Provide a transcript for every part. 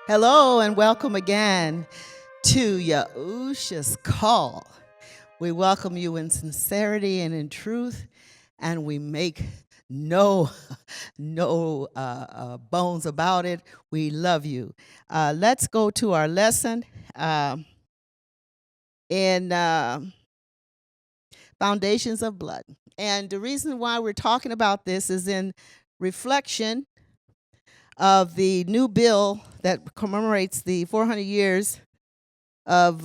Hello and welcome again to Yahusha's call. We welcome you in sincerity and in truth, and we make no bones about it. We love you. Let's go to our lesson in Foundations of Blood. And the reason why we're talking about this is in reflection of the new bill that commemorates the 400 years of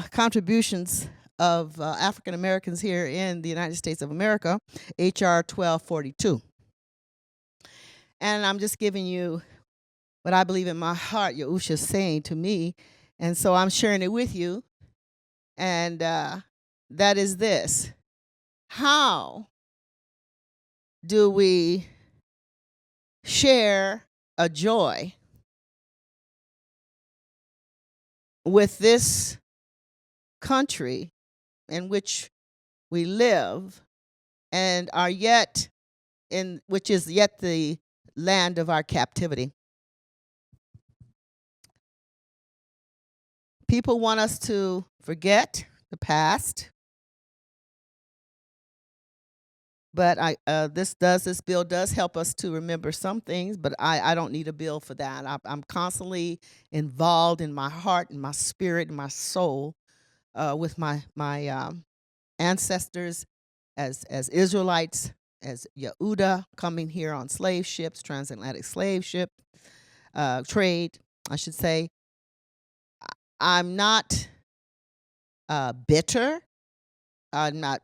contributions of African Americans here in the United States of America, HR1242. And I'm just giving you what I believe in my heart Yahusha is saying to me. And so I'm sharing it with you. And that is this. How do we share a joy with this country in which we live and are yet in, which is yet the land of our captivity? People want us to forget the past, but this bill does help us to remember some things. But I don't need a bill for that. I'm constantly involved in my heart and my spirit and my soul with my ancestors as Israelites, as Yehuda, coming here on slave ships, transatlantic slave ship trade, I should say. I'm not bitter. I'm not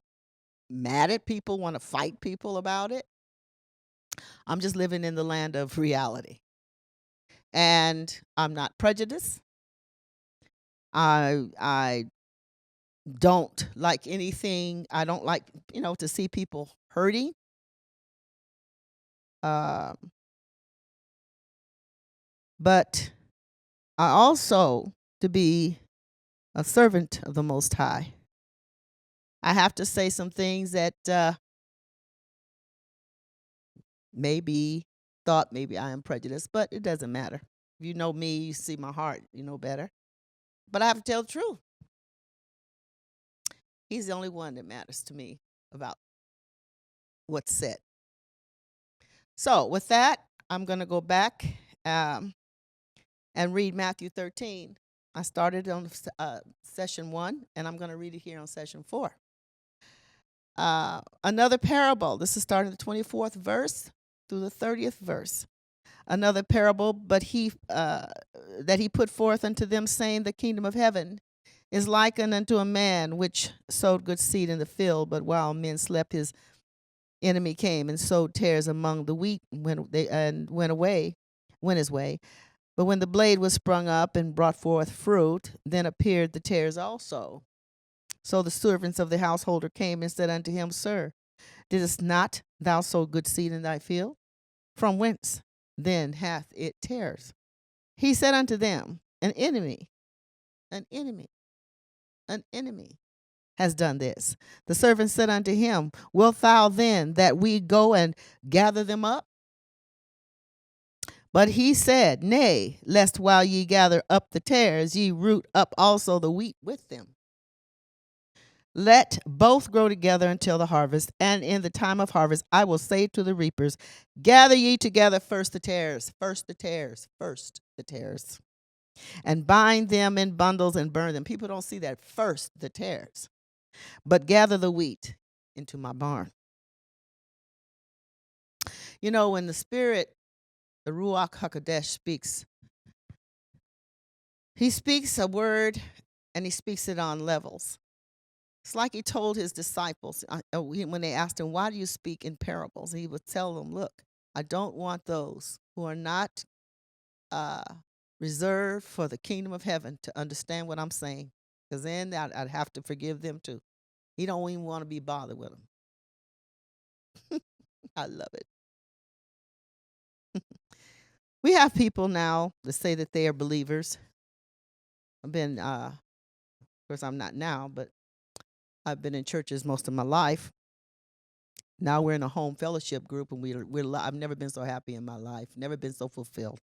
mad at people, want to fight people about it. I'm just living in the land of reality. And I'm not prejudiced. I don't like anything. I don't like, to see people hurting. But I also, to be a servant of the Most High, I have to say some things that maybe I am prejudiced, but it doesn't matter. If you know me, you see my heart, you know better. But I have to tell the truth. He's the only one that matters to me about what's said. So with that, I'm going to go back and read Matthew 13. I started on session 1, and I'm going to read it here on session 4. Another parable. This is starting the 24th verse through the 30th verse. Another parable, but that he put forth unto them, saying, the kingdom of heaven is likened unto a man which sowed good seed in the field, but while men slept, his enemy came and sowed tares among the wheat, and went his way. But when the blade was sprung up and brought forth fruit, then appeared the tares also. So the servants of the householder came and said unto him, Sir, didst not thou sow good seed in thy field? From whence then hath it tares? He said unto them, an enemy has done this. The servant said unto him, Wilt thou then that we go and gather them up? But he said, Nay, lest while ye gather up the tares, ye root up also the wheat with them. Let both grow together until the harvest, and in the time of harvest I will say to the reapers, Gather ye together first the tares, and bind them in bundles and burn them. People don't see that, first the tares, but gather the wheat into my barn. When the Spirit, the Ruach HaKodesh, speaks, he speaks a word and he speaks it on levels. It's like he told his disciples when they asked him, why do you speak in parables? He would tell them, look, I don't want those who are not reserved for the kingdom of heaven to understand what I'm saying, because then I'd have to forgive them too. He don't even want to be bothered with them. I love it. We have people now that say that they are believers. I've been, of course, I'm not now, but I've been in churches most of my life. Now we're in a home fellowship group, and I've never been so happy in my life, never been so fulfilled.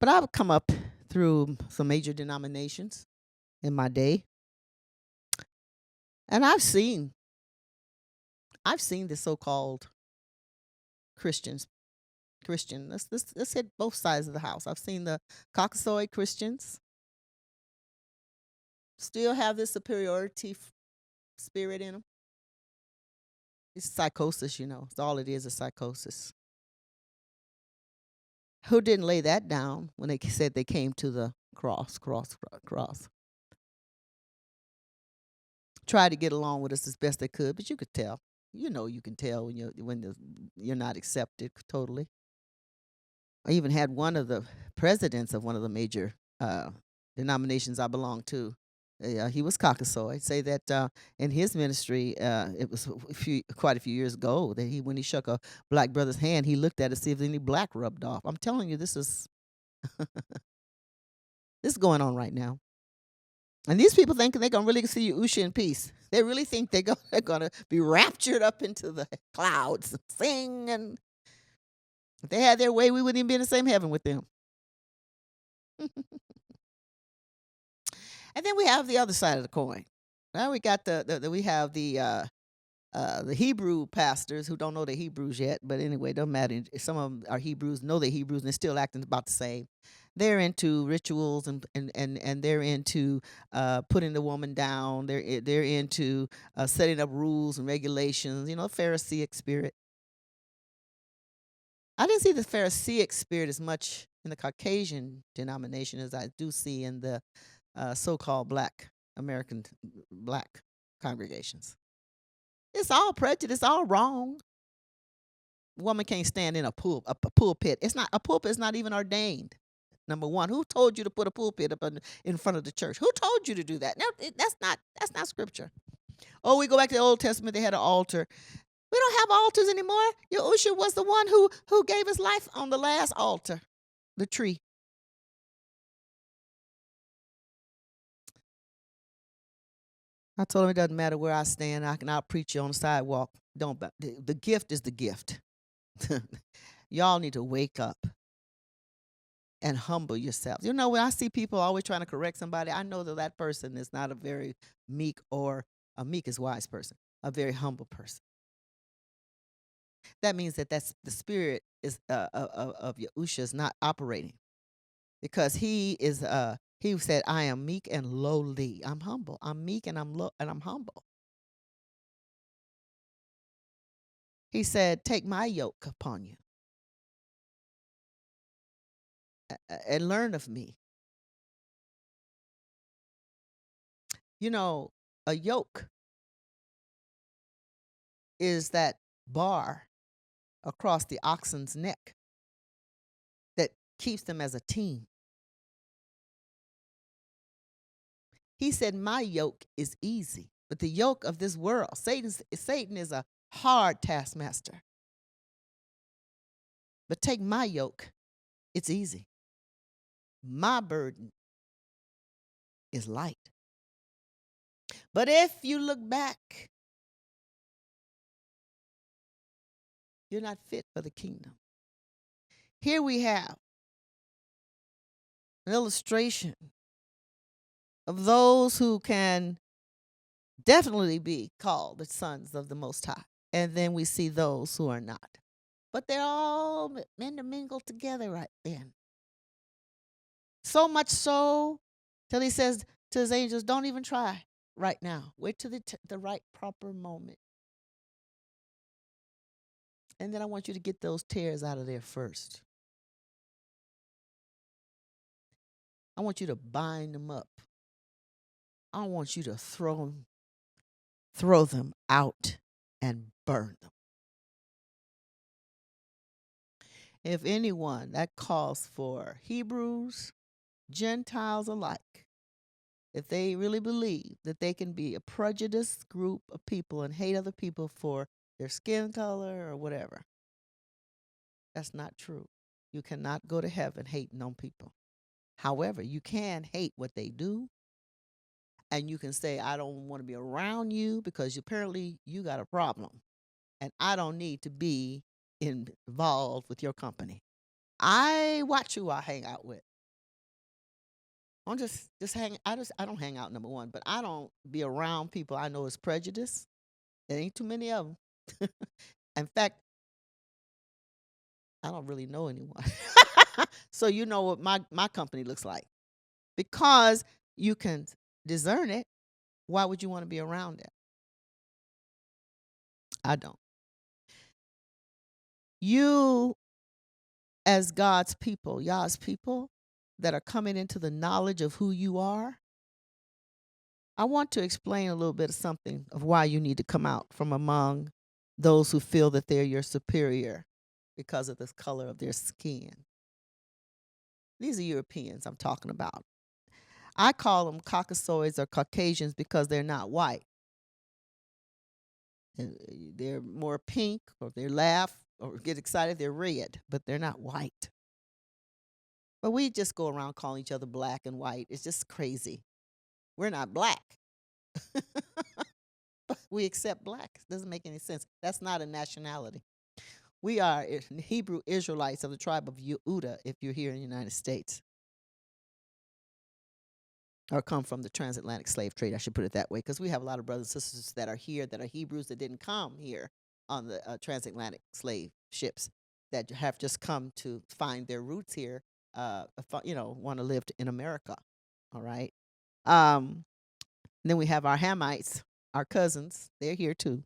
But I've come up through some major denominations in my day, and I've seen the so-called Christians. Let's hit both sides of the house. I've seen the Caucasoid Christians still have this superiority spirit in them. It's psychosis, It's all it is psychosis. Who didn't lay that down when they said they came to the cross? Tried to get along with us as best they could, but you could tell. You can tell when you're not accepted totally. I even had one of the presidents of one of the major denominations I belong to. He was Caucasoid. Say that in his ministry, it was quite a few years ago that when he shook a black brother's hand, he looked at it to see if any black rubbed off. I'm telling you, this is this is going on right now. And these people think they're gonna really see Yahusha in peace. They really think they're gonna be raptured up into the clouds and sing. And if they had their way, we wouldn't even be in the same heaven with them. And then we have the other side of the coin. Now we got we have the Hebrew pastors who don't know the Hebrews yet, but anyway, don't matter. Some of them are Hebrews, know they're Hebrews, and they're still acting about the same. They're into rituals and they're into putting the woman down. They're into setting up rules and regulations. Pharisaic spirit. I didn't see the Pharisaic spirit as much in the Caucasian denomination as I do see in the so-called black congregations. It's all prejudice, all wrong. Woman can't stand in a pulpit. A pulpit is not even ordained. Number one, who told you to put a pulpit up in front of the church? Who told you to do that? No, that's not scripture. Oh, we go back to the Old Testament. They had an altar. We don't have altars anymore. Yahusha was the one who gave his life on the last altar, the tree. I told him it doesn't matter where I stand. I'll preach you on the sidewalk. The gift is the gift. Y'all need to wake up and humble yourselves. When I see people always trying to correct somebody, I know that person is not a very meek, or a meek is wise person, a very humble person. That means that's the spirit is of Yahusha is not operating, because he said, I am meek and lowly. I'm humble. I'm meek and I'm low and I'm humble. He said, take my yoke upon you and learn of me. A yoke is that bar across the oxen's neck that keeps them as a team. He said, my yoke is easy, but the yoke of this world, Satan is a hard taskmaster. But take my yoke, it's easy. My burden is light. But if you look back, you're not fit for the kingdom. Here we have an illustration of those who can definitely be called the sons of the Most High. And then we see those who are not. But they're all intermingled together right then. So much so till he says to his angels, don't even try right now. Wait till the right proper moment. And then I want you to get those tears out of there first. I want you to bind them up. I want you to throw them out and burn them. If anyone, that calls for Hebrews, Gentiles alike, if they really believe that they can be a prejudiced group of people and hate other people for their skin color or whatever, that's not true. You cannot go to heaven hating on people. However, you can hate what they do, and you can say, I don't want to be around you because apparently you got a problem, and I don't need to be involved with your company. I watch who I hang out with. I'm just hang. I don't hang out, number one, but I don't be around people I know is prejudice. There ain't too many of them. In fact, I don't really know anyone. So you know what my company looks like. Because you can discern it, why would you want to be around it? I don't. You, as God's people, Yah's people, that are coming into the knowledge of who you are, I want to explain a little bit of something of why you need to come out from among those who feel that they're your superior because of the color of their skin. These are Europeans I'm talking about. I call them Caucasoids or Caucasians because they're not white. They're more pink, or they laugh or get excited, they're red, but they're not white. But we just go around calling each other black and white. It's just crazy. We're not black. But we accept black. It doesn't make any sense. That's not a nationality. We are Hebrew Israelites of the tribe of Yehuda if you're here in the United States. Or come from the transatlantic slave trade, I should put it that way, because we have a lot of brothers and sisters that are here that are Hebrews that didn't come here on the transatlantic slave ships, that have just come to find their roots here, want to live in America. All right. Then we have our Hamites, our cousins. They're here too.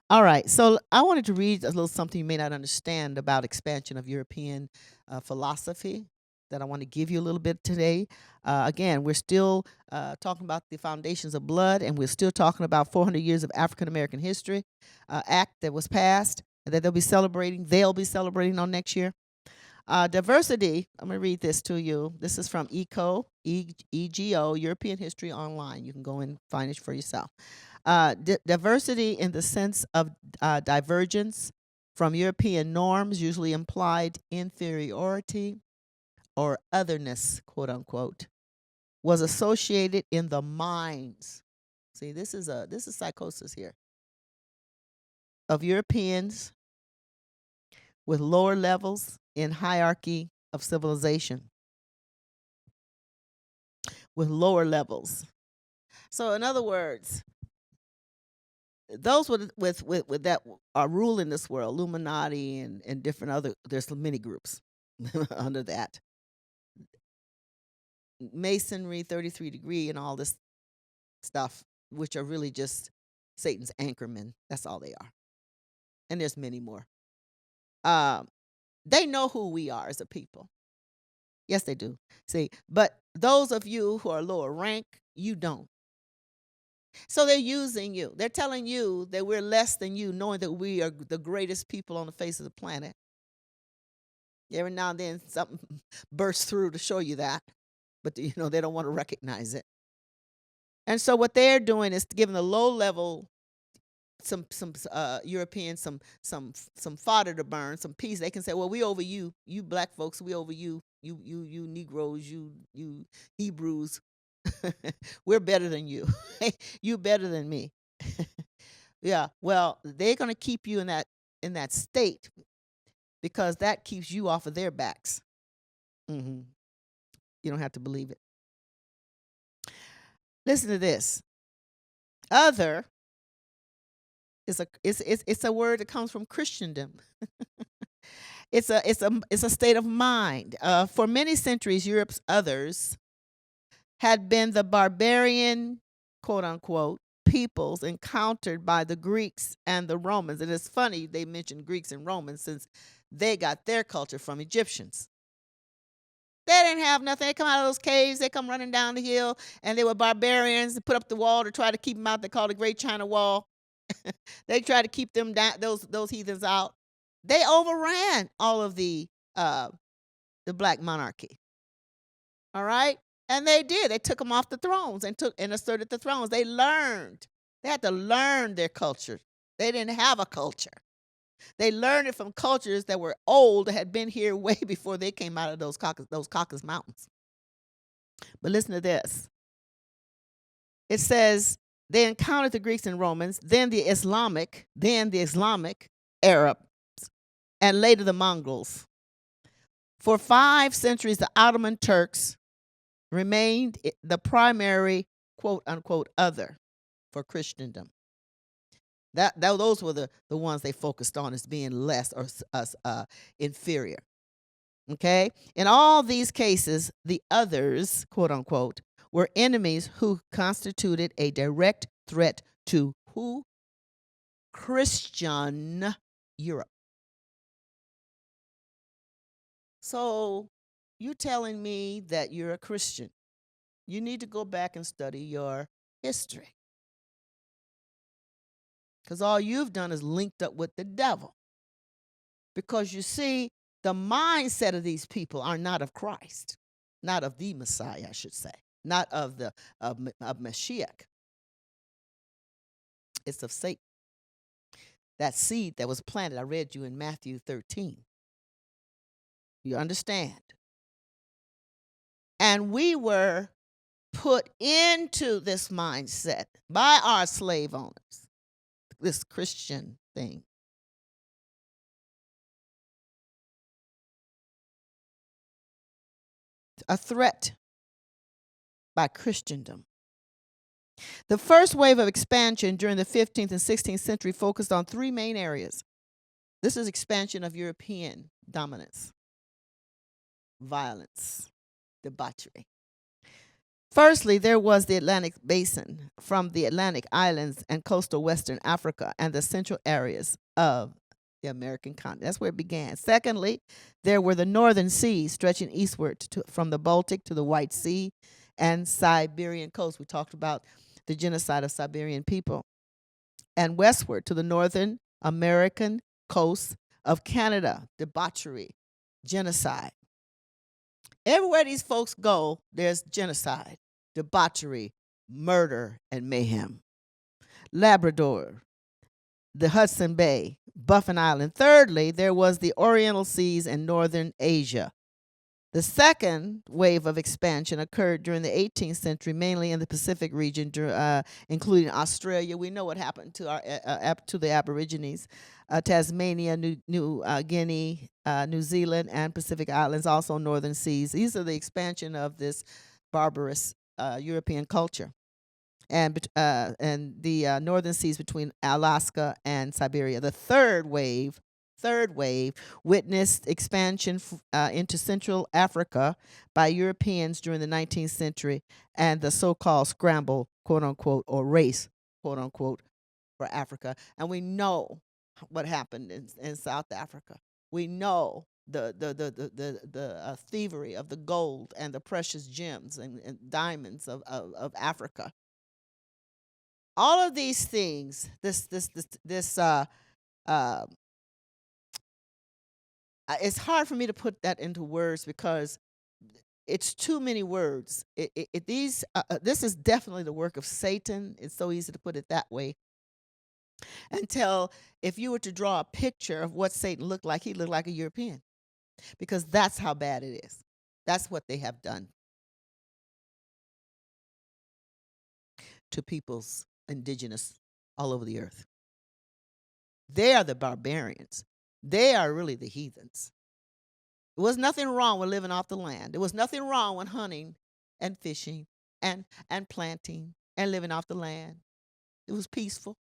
All right. So I wanted to read a little something you may not understand about expansion of European philosophy that I want to give you a little bit today. Again, we're still talking about the foundations of blood, and we're still talking about 400 years of African American history act that was passed that they'll be celebrating on next year. Diversity, I'm going to read this to you. This is from EGO, European History Online. You can go and find it for yourself. Diversity in the sense of divergence from European norms usually implied inferiority or otherness, quote unquote, was associated in the minds. See, this is psychosis here of Europeans with lower levels in hierarchy of civilization. With lower levels. So in other words, those with that are ruling this world, Illuminati and different other, there's many groups under that. Masonry, 33 degree, and all this stuff, which are really just Satan's anchormen. That's all they are. And there's many more. They know who we are as a people. Yes, they do. See, but those of you who are lower rank, you don't. So they're using you. They're telling you that we're less than you, knowing that we are the greatest people on the face of the planet. Every now and then something bursts through to show you that, but they don't want to recognize it. And so what they're doing is giving the low level some Europeans some fodder to burn, some peace. They can say, well, we over you black folks, we over you Negroes, you Hebrews. We're better than you. You better than me. Yeah, well, they're going to keep you in that state because that keeps you off of their backs. You don't have to believe it. Listen to this. Other it's a word that comes from Christendom. It's a state of mind. For many centuries, Europe's others had been the barbarian, quote unquote, peoples encountered by the Greeks and the Romans. And it's funny they mentioned Greeks and Romans since they got their culture from Egyptians. They didn't have nothing. They come out of those caves. They come running down the hill, and they were barbarians. They put up the wall to try to keep them out. They called the Great China Wall. They tried to keep them down, those heathens out. They overran all of the black monarchy. All right, and they did. They took them off the thrones and asserted the thrones. They learned. They had to learn their culture. They didn't have a culture. They learned it from cultures that were old, that had been here way before they came out of those Caucasus Mountains. But listen to this. It says they encountered the Greeks and Romans, then the Islamic Arabs, and later the Mongols. For 5 centuries, the Ottoman Turks remained the primary quote unquote other for Christendom. Those were the ones they focused on as being less or inferior. Okay? In all these cases, the others, quote unquote, were enemies who constituted a direct threat to who? Christian Europe. So you telling me that you're a Christian. You need to go back and study your history. Because all you've done is linked up with the devil. Because you see, the mindset of these people are not of Christ, not of the Messiah, I should say, not of the of Mashiach. It's of Satan. That seed that was planted, I read you in Matthew 13. You understand? And we were put into this mindset by our slave owners, this Christian thing. A threat by Christendom. The first wave of expansion during the 15th and 16th century focused on three main areas. This is expansion of European dominance, violence, debauchery. Firstly, there was the Atlantic Basin from the Atlantic Islands and coastal Western Africa and the central areas of the American continent. That's where it began. Secondly, there were the northern seas stretching eastward from the Baltic to the White Sea and Siberian coast. We talked about the genocide of Siberian people. And westward to the northern American coast of Canada, debauchery, genocide. Everywhere these folks go, there's genocide, debauchery, murder, and mayhem. Labrador, the Hudson Bay, Baffin Island. Thirdly, there was the Oriental Seas and Northern Asia. The second wave of expansion occurred during the 18th century, mainly in the Pacific region, including Australia. We know what happened to the Aborigines, Tasmania, New Guinea, New Zealand, and Pacific Islands, also northern seas. These are the expansion of this barbarous European culture, and the northern seas between Alaska and Siberia. The third wave witnessed expansion into Central Africa by Europeans during the 19th century and the so-called scramble, quote unquote, or race, quote unquote, for Africa. And we know what happened in South Africa. We know the thievery of the gold and the precious gems and diamonds of Africa. All of these things, it's hard for me to put that into words because it's too many words. This is definitely the work of Satan. It's so easy to put it that way. Until if you were to draw a picture of what Satan looked like, he looked like a European, because that's how bad it is. That's what they have done to peoples indigenous all over the earth. They are the barbarians. They are really the heathens. There was nothing wrong with living off the land. There was nothing wrong with hunting and fishing and planting and living off the land. It was peaceful.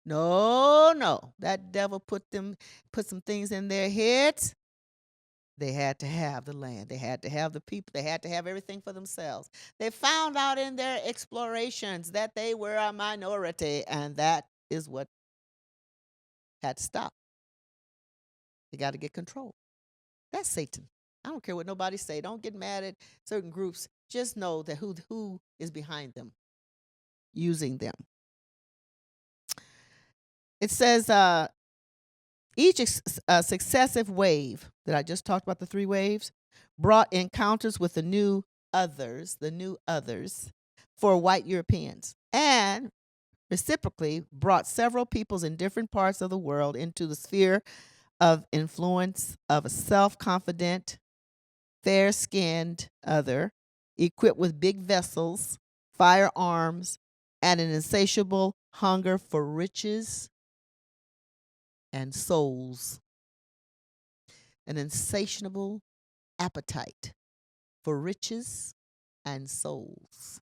No. That devil put some things in their heads. They had to have the land. They had to have the people. They had to have everything for themselves. They found out in their explorations that they were a minority, and that is what had to stop. They got to get control. That's Satan. I don't care what nobody say. Don't get mad at certain groups. Just know that who is behind them, using them. It says each successive wave that I just talked about, the three waves, brought encounters with the new others for white Europeans, and reciprocally brought several peoples in different parts of the world into the sphere of influence of a self-confident, fair-skinned other, equipped with big vessels, firearms, and an insatiable hunger for riches and souls. An insatiable appetite for riches and souls.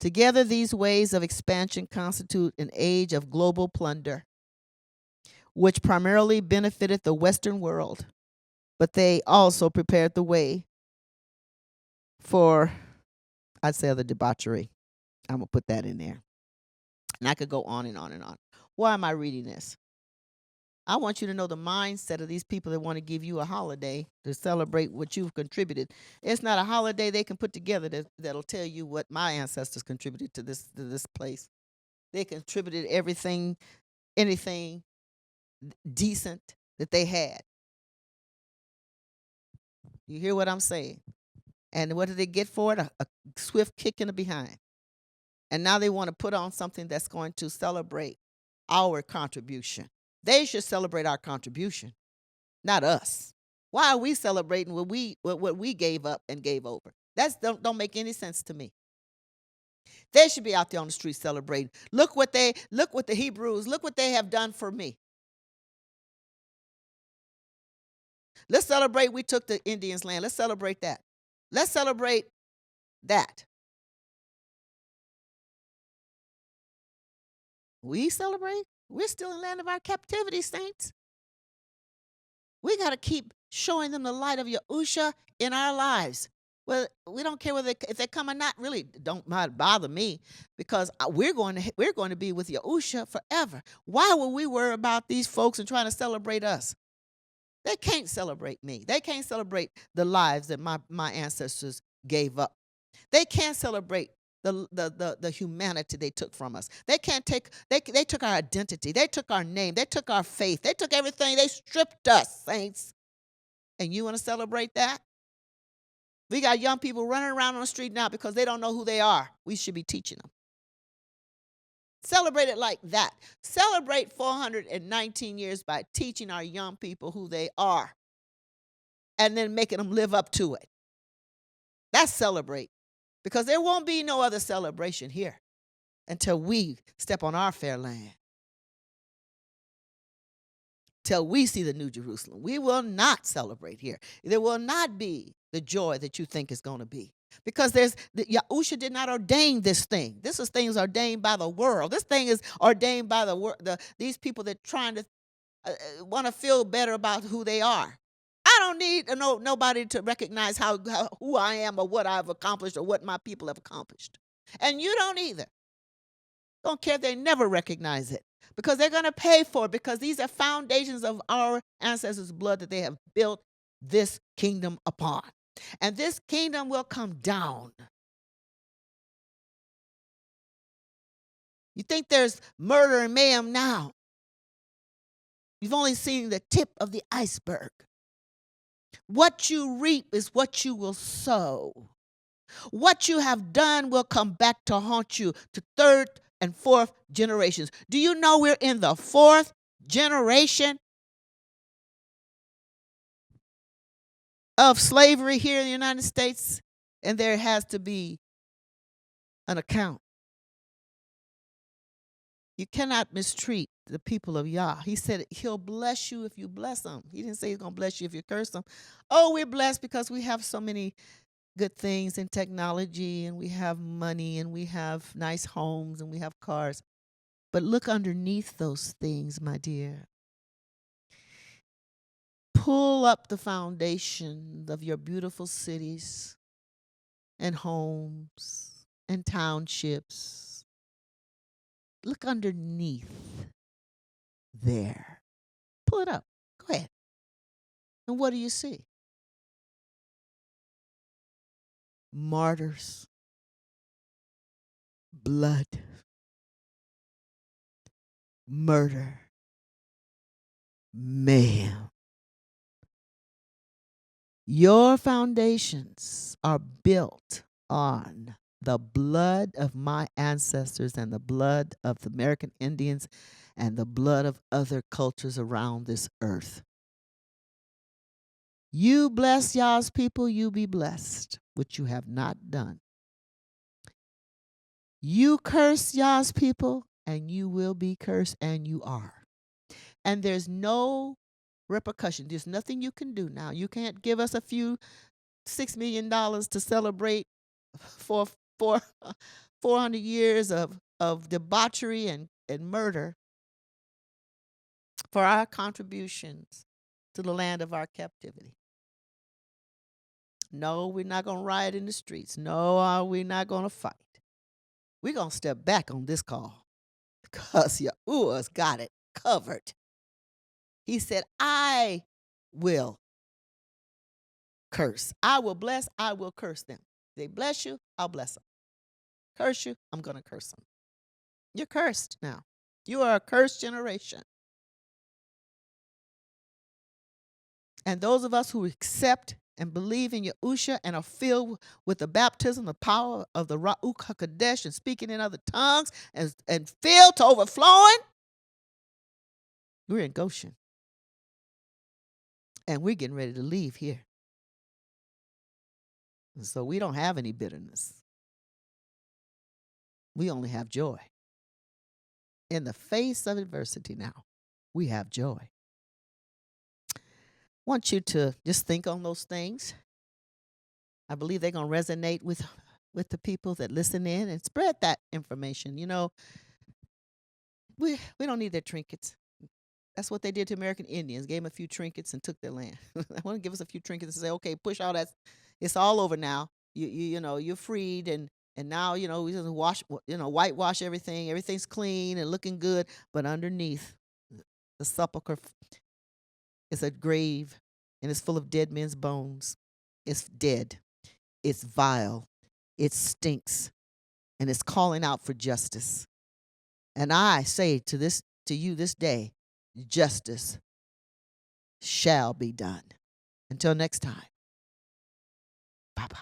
Together, these ways of expansion constitute an age of global plunder, which primarily benefited the Western world, but they also prepared the way for, I'd say, the debauchery. I'm going to put that in there. And I could go on and on and on. Why am I reading this? I want you to know the mindset of these people that want to give you a holiday to celebrate what you've contributed. It's not a holiday they can put together that'll tell you what my ancestors contributed to this place. They contributed everything, anything decent that they had. You hear what I'm saying? And what did they get for it? A swift kick in the behind. And now they want to put on something that's going to celebrate our contribution. They should celebrate our contribution, not us. Why are we celebrating what we gave up and gave over? That don't make any sense to me. They should be out there on the street celebrating. Look what the Hebrews, look what they have done for me. Let's celebrate we took the Indians' land. Let's celebrate that. Let's celebrate that. We celebrate. We're still in the land of our captivity, saints. We got to keep showing them the light of Yahusha in our lives. Well, we don't care if they come or not. Really, don't bother me, because we're going to be with Yahusha forever. Why would we worry about these folks and trying to celebrate us? They can't celebrate me. They can't celebrate the lives that my ancestors gave up. They can't celebrate the humanity they took from us. They can't take they took our identity. They took our name. They took our faith. They took everything. They stripped us, saints. And you want to celebrate that? We got young people running around on the street now because they don't know who they are. We should be teaching them. Celebrate it like that. Celebrate 419 years by teaching our young people who they are and then making them live up to it. That's celebrate. Because there won't be no other celebration here until we step on our fair land. Till we see the New Jerusalem. We will not celebrate here. There will not be the joy that you think is going to be. Because Yahusha did not ordain this thing. This is things ordained by the world. This thing is ordained by these people that trying to want to feel better about who they are. I don't need nobody to recognize who I am or what I've accomplished or what my people have accomplished. And you don't either. Don't care if they never recognize it, because they're going to pay for it, because these are foundations of our ancestors' blood that they have built this kingdom upon. And this kingdom will come down. You think there's murder and mayhem now? You've only seen the tip of the iceberg. What you reap is what you will sow. What you have done will come back to haunt you to third and fourth generations. Do you know we're in the fourth generation of slavery here in the United States? And there has to be an account. You cannot mistreat the people of Yah. He said he'll bless you if you bless them. He didn't say he's going to bless you if you curse them. Oh, we're blessed because we have so many good things in technology, and we have money, and we have nice homes, and we have cars. But look underneath those things, my dear. Pull up the foundation of your beautiful cities and homes and townships. Look underneath there. Pull it up. Go ahead. And what do you see? Martyrs, blood, murder, mayhem. Your foundations are built on the blood of my ancestors and the blood of the American Indians and the blood of other cultures around this earth. You bless Yah's people, you be blessed, which you have not done. You curse Yah's people, and you will be cursed, and you are. And there's no repercussion. There's nothing you can do now. You can't give us a few $6 million to celebrate for for 400 years of debauchery and murder for our contributions to the land of our captivity. No, we're not going to riot in the streets. No, we're not going to fight. We're going to step back on this call because Yahuwah's got it covered. He said, I will curse. I will bless, I will curse them. They bless you, I'll bless them. Curse you, I'm going to curse them. You're cursed now. You are a cursed generation. And those of us who accept and believe in Yahusha and are filled with the baptism, the power of the Ruach HaKodesh and speaking in other tongues and filled to overflowing, we're in Goshen. And we're getting ready to leave here. And so we don't have any bitterness. We only have joy. In the face of adversity now, we have joy. I want you to just think on those things. I believe they're going to resonate with the people that listen in and spread that information. You know, we don't need their trinkets. That's what they did to American Indians. Gave them a few trinkets and took their land. I want to give us a few trinkets and say, okay, push all that. It's all over now. You know, you're freed and now, you know, we just whitewash everything. Everything's clean and looking good. But underneath the sepulcher is a grave, and it's full of dead men's bones. It's dead. It's vile. It stinks. And it's calling out for justice. And I say to you this day, justice shall be done. Until next time, bye-bye.